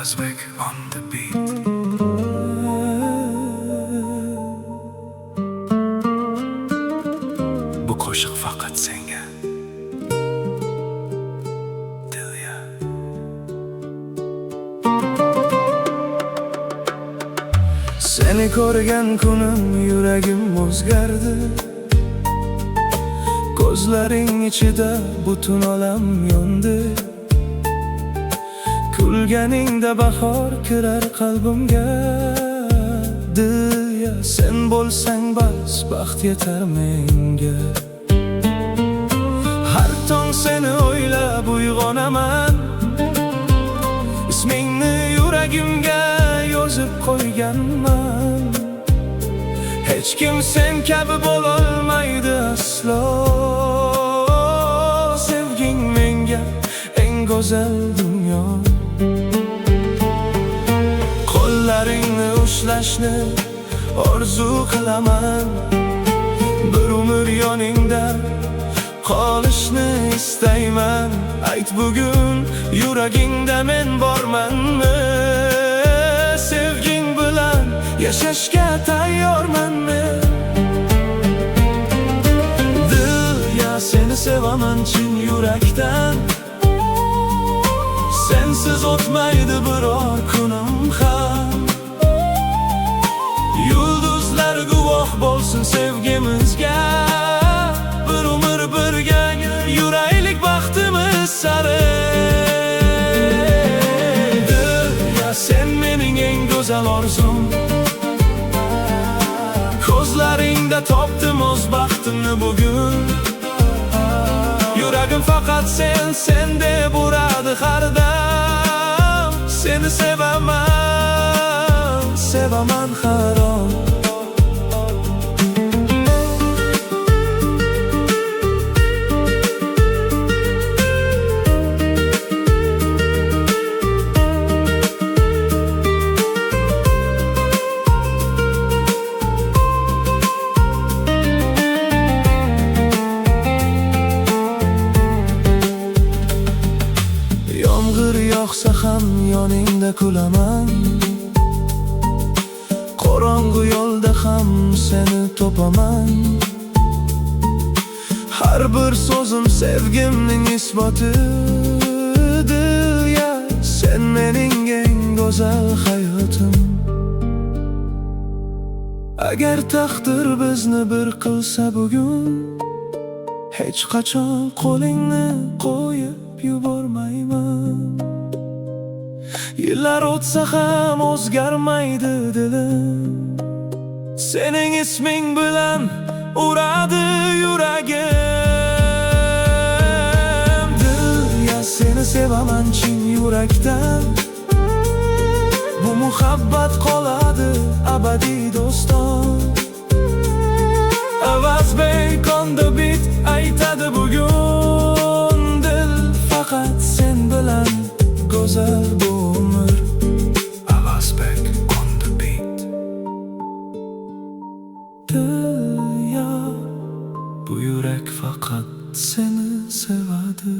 Avazbek on the beat. Bu qo'shiq faqat senga. Dilya. Seni ko'rgan kunim yuragim o'zgardi. Ko'zlaring ichida butun olam yondi. Kulganingda bahor kirar qalbimga. Dilya, sen bo'lsang bas, baxt yetar menga. Har tong seni o'ylab uyg'onaman. Ismingni yuragimga yozib qo'yganman. Hech kim sen kabi bo'lolmaydi aslo. Sevging menga eng go'zal dunyo. Qo'llaringni ushlashni orzu qilaman. Bir umr yoningda qolishni istayman. Ayt bugun yuragingda men bormanmi? Sevging bilan yashashga tayyormanmi? Dilya, seni sevaman chin yurakdan. Sensiz o'tmaydi biror kunim ham. Yulduzlar guvoh bo'lsin sevgimizga. Bir umr birga yuraylik baxtimiz sari. Dilya, sen mening eng go'zal orzum. Ko'zlaringda topdim o'z baxtimni bugun. Yuragim faqat sen deb uradi har dam. Seni sevaman har on. Yomg'ir yog'sa ham yoningda kulaman. Qorong'u yo'lda ham seni topaman. Har bir so'zim sevgimning isboti. Dilya, sen mening eng go'zal hayotim. Agar taqdir bizni bir qilsa bugun, hech qachon qo'lingni qo'yib yubormayman. Yillar o'tsa ham o'zgarmaydi dilim. Sening isming bilan uradi yuragim. Dilya, seni sevaman chin yurakdan. Bu muhabbat qoladi abadiy do'ston. Avazbek on the beat aytadi bugun. Dil faqat sen bilan go'zal bu umr. Avazbek on the beat. Dilya, bu yurak faqat seni sevadi.